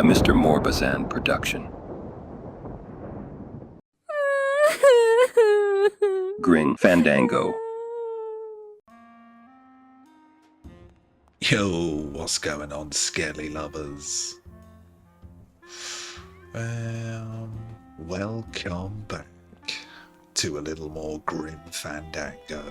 a Mr. Morbazan production. Grin Fandango. Yo, what's going on, scaly lovers? Welcome back to a little more grim Fandango.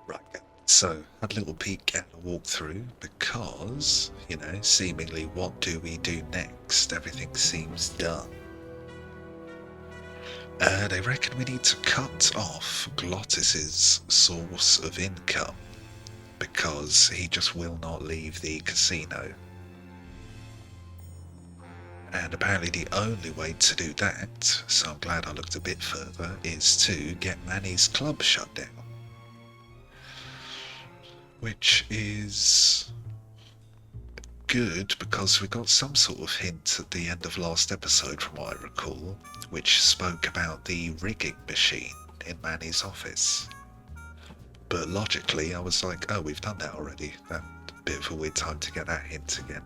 Right, so had a little peek at the walkthrough because, you know, seemingly what do we do next? Everything seems done. They reckon we need to cut off Glottis's source of income because he just will not leave the casino. And apparently the only way to do that, so I'm glad I looked a bit further, is to get Manny's club shut down. Which is good because we got some sort of hint at the end of last episode from what I recall, which spoke about the rigging machine in Manny's office. But logically I was like, oh, we've done that already. That bit of a weird time to get that hint again.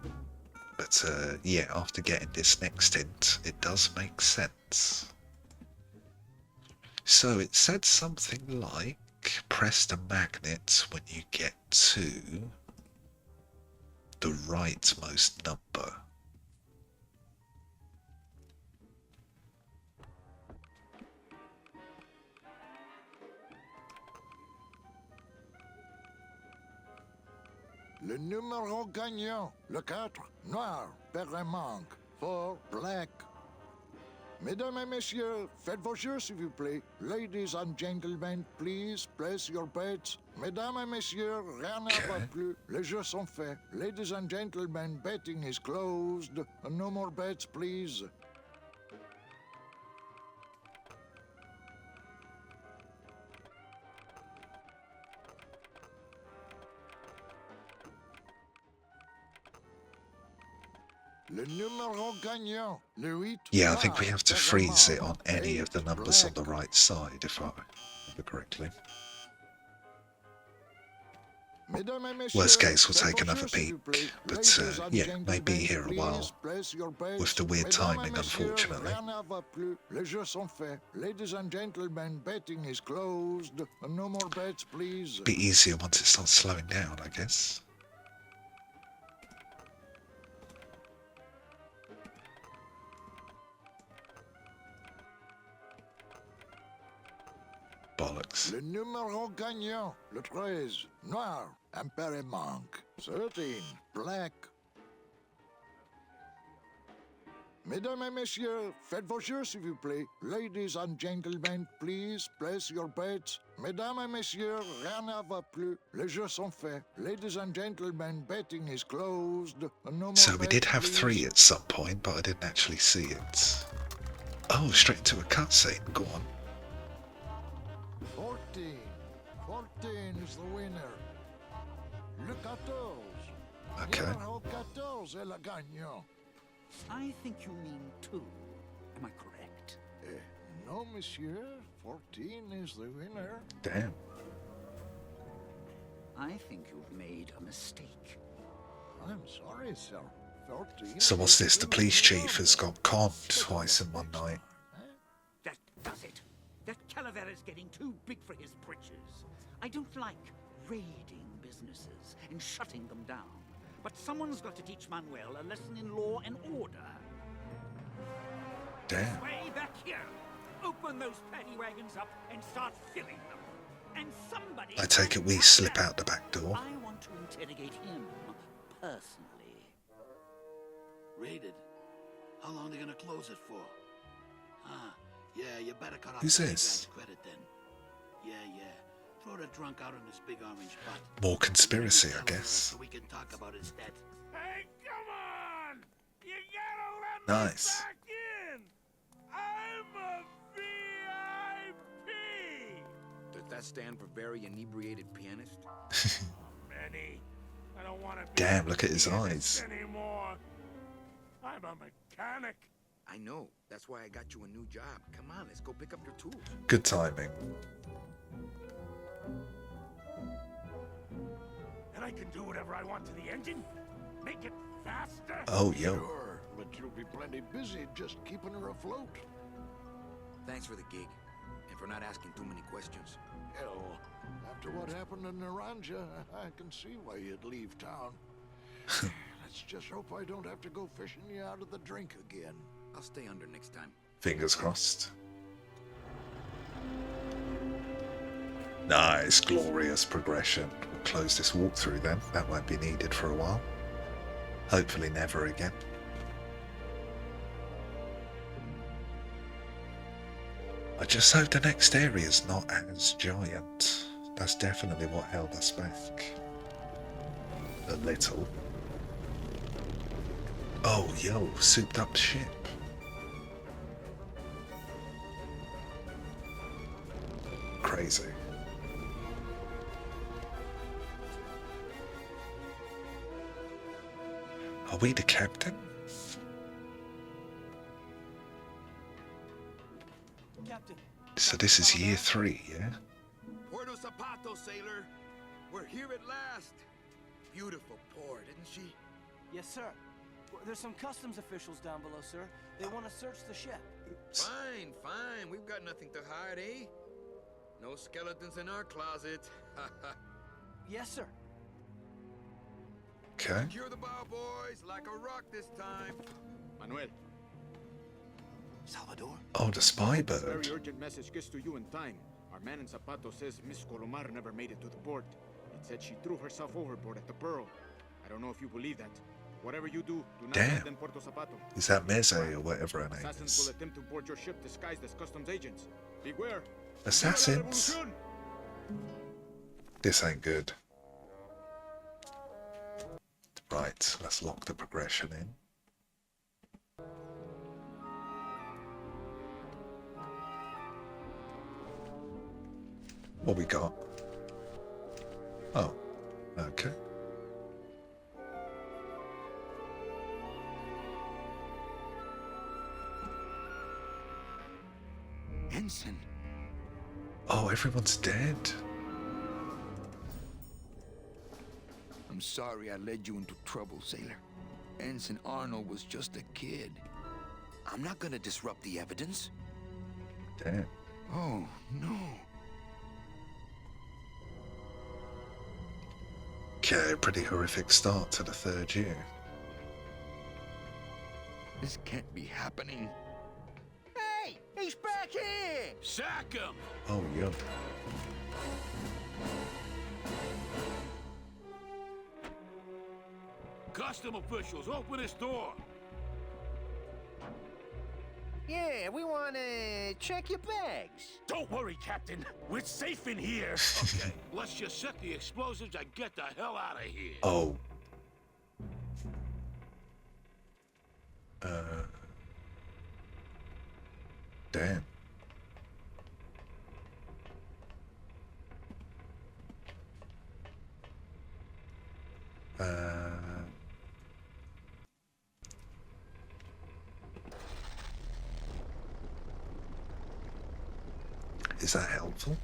But yeah, after getting this next hint, it does make sense. So it said something like, press the magnet when you get to the rightmost number. Le numéro gagnant, le 4, noir, père et manque, 4, black. Mesdames et messieurs, faites vos jeux s'il vous plaît. Ladies and gentlemen, please place your bets. Mesdames et messieurs, rien ne va plus. Les jeux sont faits. Ladies and gentlemen, betting is closed. No more bets, please. Le numéro gagnant, le 8. Yeah, I think we have to freeze it on any of the numbers on the right side, if I remember correctly. Worst case, we'll take another peek, but yeah, may be here a while with the weird timing, unfortunately. Les jeux sont faits. Ladies and gentlemen, betting is closed. No more bets, please. Be easier once it starts slowing down, I guess. Bollocks. Le numéro gagnant, le 13, noir, impair et manque. 13, black. Mesdames et messieurs, faites vos jeux s'il vous plaît. Ladies and gentlemen, please place your bets. Mesdames et messieurs, rien ne va plus. Les jeux sont faits. Ladies and gentlemen, betting is closed. No more So we did bets, have please. 3 at some point, but I didn't actually see it. Oh, straight to a cutscene. Go on. 14. 14 is the winner. Le 14. Okay. Numéro 14 est le gagnant. I think you mean 2. Am I correct? No, monsieur. 14 is the winner. Damn. I think you've made a mistake. I'm sorry, sir. 14. So what's this? is The the police chief has winner. got conned twice in one night. That does it. That Calavera's getting too big for his britches. I don't like raiding businesses and shutting them down. But someone's got to teach Manuel a lesson in law and order. Damn. Way back here. Open those paddy wagons up and start filling them. And somebody... I take it we slip out the back door. I want to interrogate him personally. Raided. How long are they gonna close it for? Ah, yeah, you better cut off Who's the this? guy's credit then. Yeah. Throw the drunk out on this big orange butt. More conspiracy, Maybe I tell her guess. So we can talk about his debt. Hey, come on! You gotta let Nice. me back in! I'm a VIP! Does that stand for very inebriated pianist? Manny, I don't want to be Damn, look at his pianist eyes. anymore. I'm a mechanic. I know. That's why I got you a new job. Come on, let's go pick up your tools. Good timing. And I can do whatever I want to the engine? Make it faster. Oh, yo. Sure, but you'll be plenty busy just keeping her afloat. Thanks for the gig, and for not asking too many questions. Hell, after what happened in Naranja, I can see why you'd leave town. Let's just hope I don't have to go fishing you out of the drink again. I'll stay under next time. Fingers crossed. Nice, glorious progression. We'll close this walkthrough then. That won't be needed for a while. Hopefully never again. I just hope the next area is not as giant. That's definitely what held us back. A little. Oh, yo, souped up ship. Crazy. Are we the captain? Captain. So this is year 3, yeah? Puerto Zapato, sailor. We're here at last. Beautiful port, isn't she? Yes, sir. There's some customs officials down below, sir. They want to search the ship. Fine, fine. We've got nothing to hide, eh? No skeletons in our closet. Yes, sir. Okay. Secure the bow, boys, like a rock this time. Manuel, Salvador? Oh, the spy bird. very urgent message gets to you in time. Our man in Zapato says Miss Colomar never made it to the port. It said she threw herself overboard at the Pearl. I don't know if you believe that. Whatever you do not Damn. land in Puerto Zapato. Is that Meze or whatever her name Assassins will is? attempt to board your ship disguised as customs agents. Beware. Assassins? This ain't good. Right, let's lock the progression in. What we got? Oh, okay. Ensign. Oh, everyone's dead. I'm sorry I led you into trouble, sailor. Ensign Arnold was just a kid. I'm not gonna disrupt the evidence. Damn. Oh, no. Okay, pretty horrific start to the 3rd year. This can't be happening. Hey! He's back here! Sack him! Oh, yeah. Custom officials, open this door! Yeah, we want to check your bags. Don't worry, Captain. We're safe in here. Okay, let's just set the explosives and get the hell out of here. Oh. Damn. Is that helpful?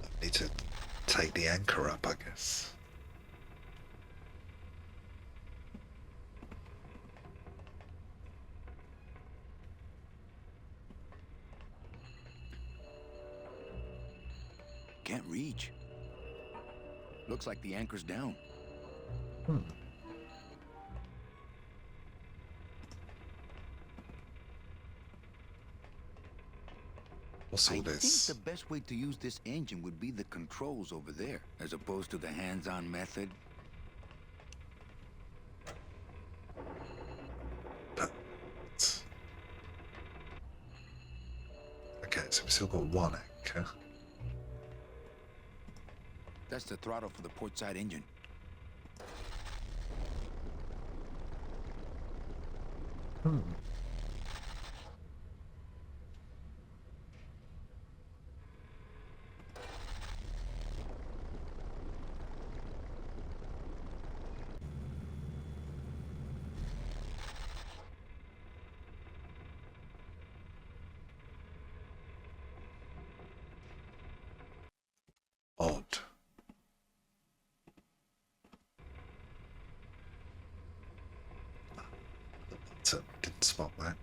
I need to take the anchor up, I guess. Can't reach. Looks like the anchor's down. What's all I this? think the best way to use this engine would be the controls over there, as opposed to the hands-on method. Okay, so we've still got one anchor. That's the throttle for the port side engine. spot that.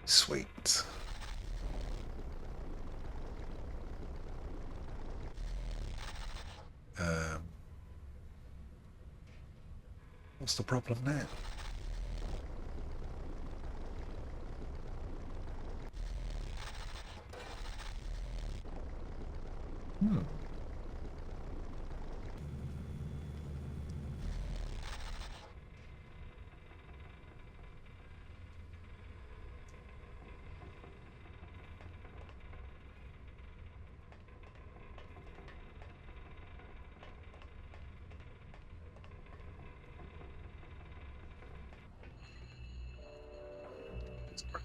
Sweet. What's the problem now?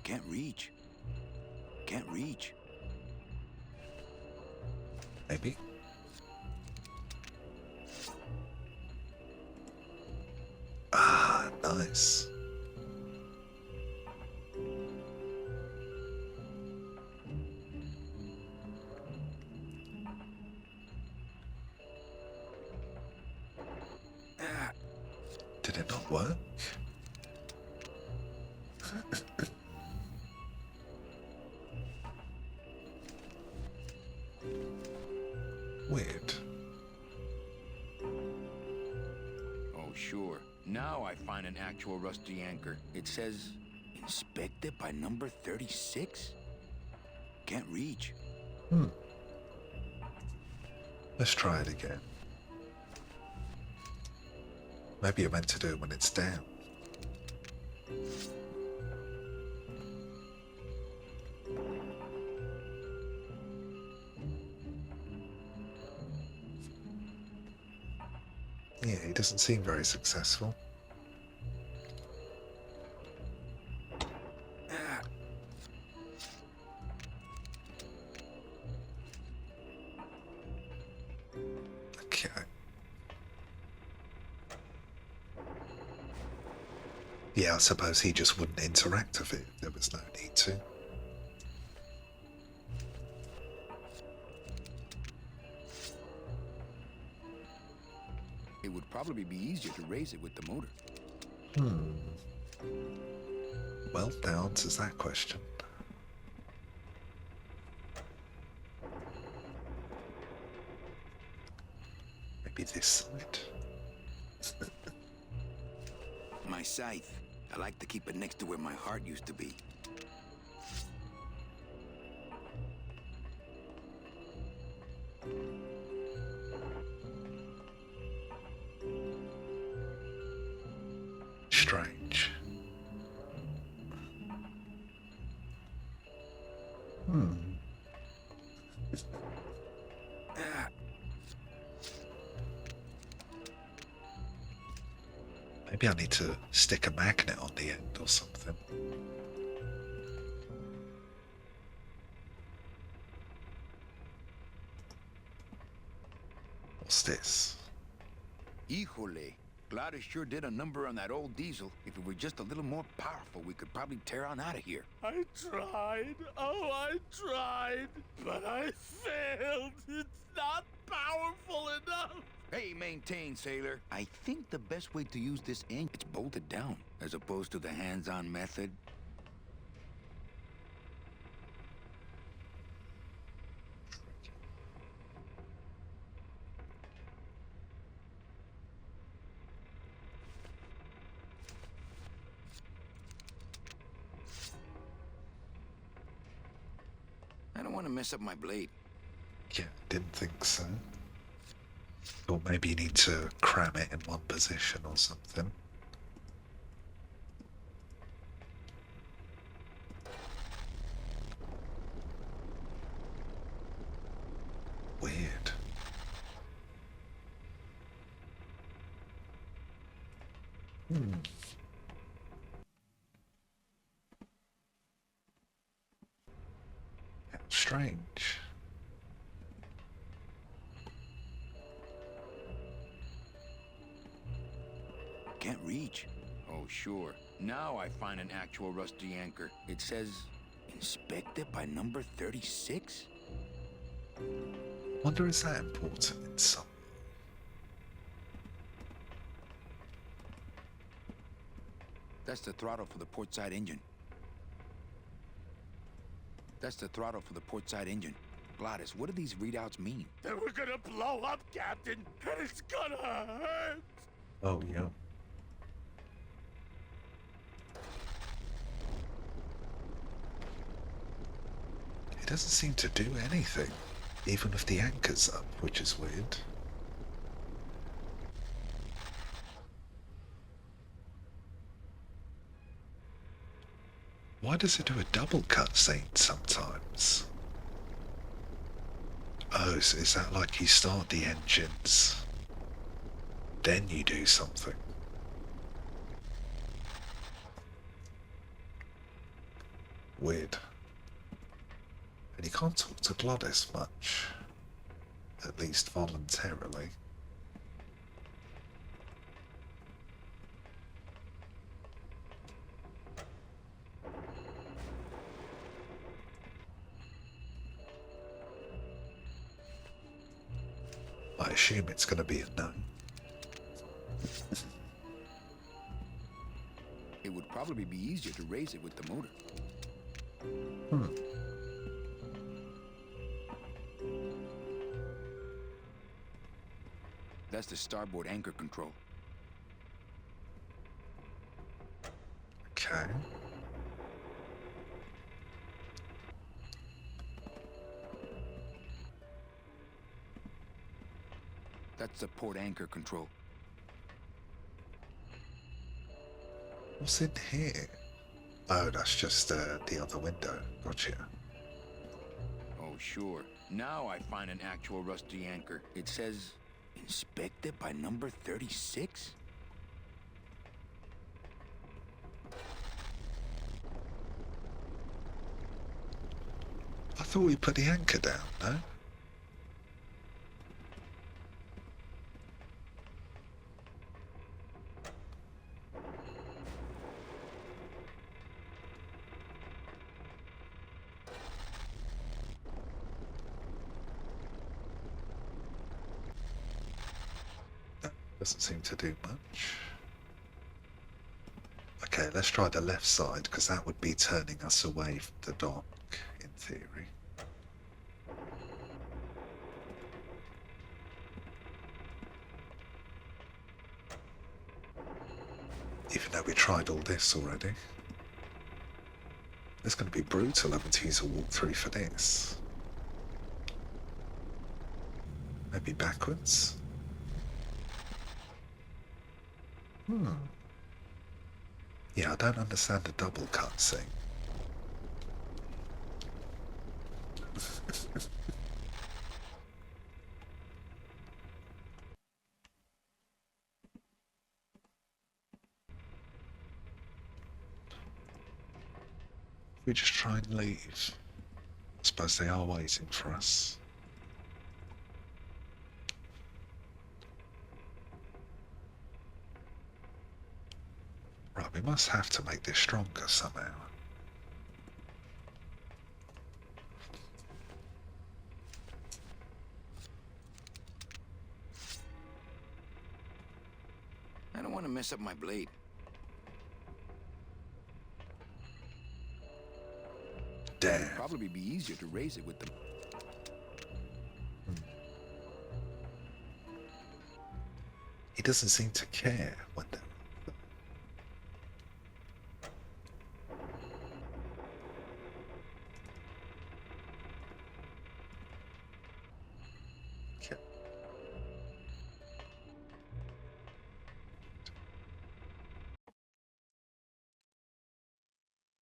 Can't reach. Can't reach. Maybe. Ah, nice. Did it not work? Weird. Oh, sure. Now I find an actual rusty anchor. It says, inspected by number 36? Can't reach. Let's try it again. Maybe you're meant to do it when it's down. Yeah, he doesn't seem very successful. Okay. Yeah, I suppose he just wouldn't interact with it if there was no need to. It would probably be easier to raise it with the motor. Well, that answers that question. Maybe this side? My scythe. I like to keep it next to where my heart used to be. Strange. Maybe I need to stick a magnet on the end or something. What's this? Híjole. Gladys sure did a number on that old diesel. If it were just a little more powerful, we could probably tear on out of here. I tried. Oh, I tried. But I failed. It's not powerful enough. Hey, maintain, sailor. I think the best way to use this ink is bolted down, as opposed to the hands-on method. I don't want to mess up my blade. Yeah, didn't think so. Or maybe you need to cram it in one position or something. Weird. How strange. Can't reach. Oh, sure. Now I find an actual rusty anchor. It says, inspected by number 36? Wonder is that important in some... That's the throttle for the port side engine. That's the throttle for the port side engine. Gladys, what do these readouts mean? That we're gonna blow up, Captain, and it's gonna hurt. Oh, yeah. It doesn't seem to do anything, even if the anchor's up, which is weird. Why does it do a double cutscene sometimes? Oh, so is that like you start the engines, then you do something? Weird. And you can't talk to Gladys much, at least voluntarily. I assume it's going to be a no. It would probably be easier to raise it with the motor. That's the starboard anchor control. Okay. That's the port anchor control. What's in here? Oh, that's just the other window. Gotcha. Oh, sure. Now I find an actual rusty anchor. It says, inspected by number 36? I thought we put the anchor down, no? Doesn't seem to do much. Okay, let's try the left side, because that would be turning us away from the dock, in theory. Even though we tried all this already. It's going to be brutal having to use a walkthrough for this. Maybe backwards? Yeah, I don't understand the double cutscene. We just try and leave. I suppose they are waiting for us. Right, we must have to make this stronger somehow. I don't want to mess up my blade. Damn. It would probably be easier to raise it with the... He doesn't seem to care when they're... Okay.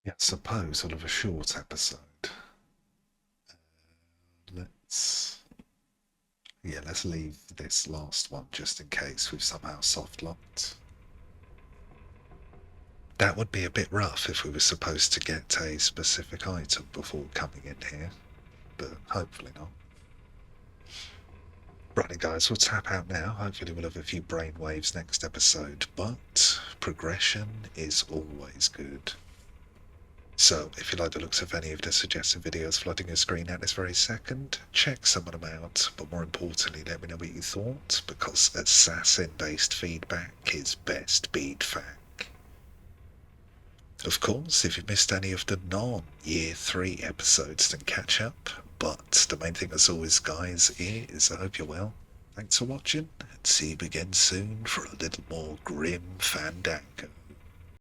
Yeah, suppose sort of a short episode. Let's leave this last one just in case we've somehow soft locked. That would be a bit rough if we were supposed to get a specific item before coming in here, but hopefully not. Right guys, we'll tap out now. Hopefully we'll have a few brainwaves next episode, but progression is always good. So, if you like the looks of any of the suggested videos flooding your screen at this very second, check some of them out, but more importantly let me know what you thought, because assassin-based feedback is best feedback. Of course, if you missed any of the non-Year 3 episodes, then catch up. But the main thing as always, guys, is I hope you're well. Thanks for watching, and see you again soon for a little more grim Fandango.